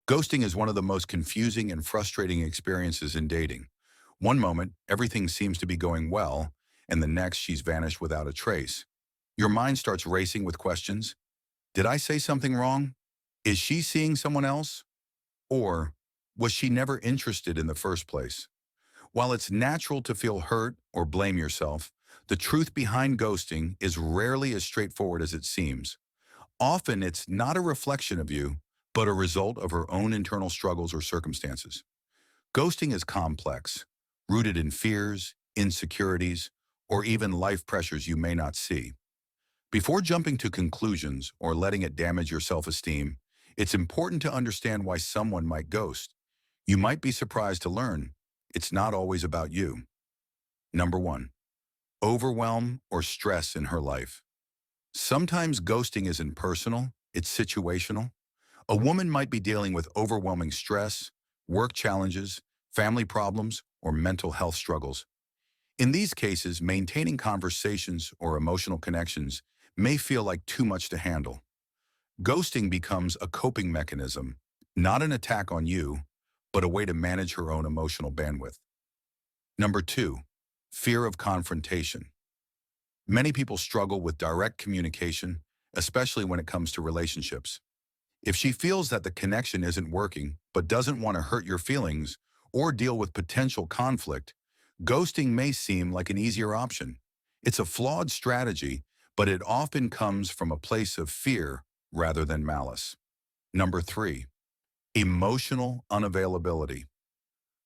Ghosting is one of the most confusing and frustrating experiences in dating. One moment, everything seems to be going well, and the next, she's vanished without a trace. Your mind starts racing with questions. Did I say something wrong? Is she seeing someone else? Or was she never interested in the first place? While it's natural to feel hurt or blame yourself, the truth behind ghosting is rarely as straightforward as it seems. Often it's not a reflection of you, but a result of her own internal struggles or circumstances. Ghosting is complex, rooted in fears, insecurities, or even life pressures you may not see. Before jumping to conclusions or letting it damage your self-esteem, it's important to understand why someone might ghost. You might be surprised to learn it's not always about you. Number one, overwhelm or stress in her life. Sometimes ghosting isn't personal, it's situational. A woman might be dealing with overwhelming stress, work challenges, family problems, or mental health struggles. In these cases, maintaining conversations or emotional connections may feel like too much to handle. Ghosting becomes a coping mechanism, not an attack on you, but a way to manage her own emotional bandwidth. Number two, fear of confrontation. Many people struggle with direct communication, especially when it comes to relationships. If she feels that the connection isn't working, but doesn't want to hurt your feelings or deal with potential conflict, ghosting may seem like an easier option. It's a flawed strategy, but it often comes from a place of fear rather than malice. Number three, emotional unavailability.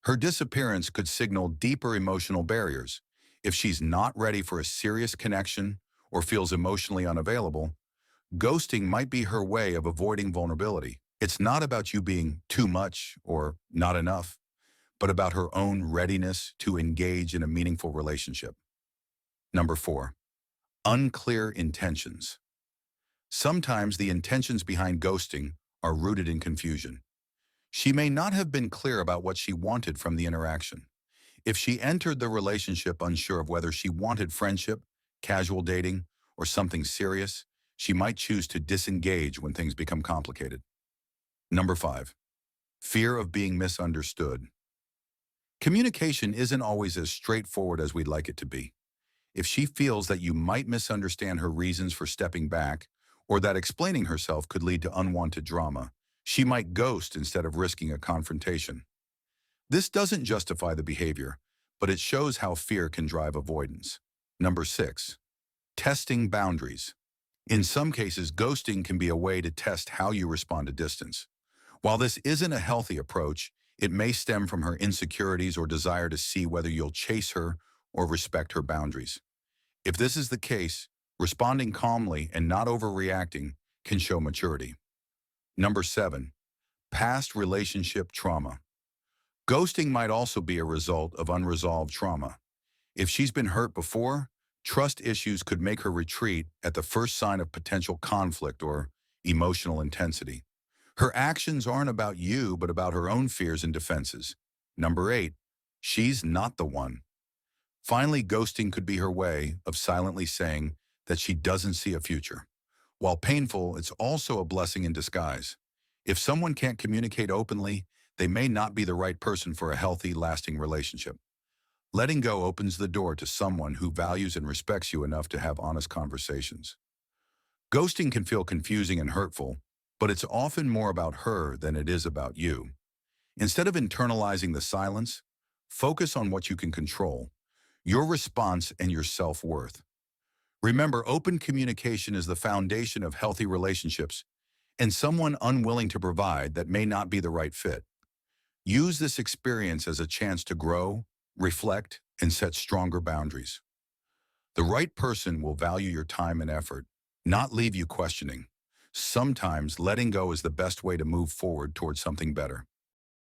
Her disappearance could signal deeper emotional barriers. If she's not ready for a serious connection or feels emotionally unavailable, ghosting might be her way of avoiding vulnerability. It's not about you being too much or not enough, but about her own readiness to engage in a meaningful relationship. Number four, unclear intentions. Sometimes the intentions behind ghosting are rooted in confusion. She may not have been clear about what she wanted from the interaction. If she entered the relationship unsure of whether she wanted friendship, casual dating, or something serious, she might choose to disengage when things become complicated. Number five, fear of being misunderstood. Communication isn't always as straightforward as we'd like it to be. If she feels that you might misunderstand her reasons for stepping back, or that explaining herself could lead to unwanted drama, she might ghost instead of risking a confrontation. This doesn't justify the behavior, but it shows how fear can drive avoidance. Number six, testing boundaries. In some cases, ghosting can be a way to test how you respond to distance. While this isn't a healthy approach, it may stem from her insecurities or desire to see whether you'll chase her or respect her boundaries. If this is the case, responding calmly and not overreacting can show maturity. Number seven, past relationship trauma. Ghosting might also be a result of unresolved trauma. If she's been hurt before, trust issues could make her retreat at the first sign of potential conflict or emotional intensity. Her actions aren't about you, but about her own fears and defenses. Number eight, she's not the one. Finally, ghosting could be her way of silently saying that she doesn't see a future. While painful, it's also a blessing in disguise. If someone can't communicate openly, they may not be the right person for a healthy, lasting relationship. Letting go opens the door to someone who values and respects you enough to have honest conversations. Ghosting can feel confusing and hurtful, but it's often more about her than it is about you. Instead of internalizing the silence, focus on what you can control, your response and your self-worth. Remember, open communication is the foundation of healthy relationships, and someone unwilling to provide that may not be the right fit. Use this experience as a chance to grow, reflect, and set stronger boundaries. The right person will value your time and effort, not leave you questioning. Sometimes letting go is the best way to move forward towards something better.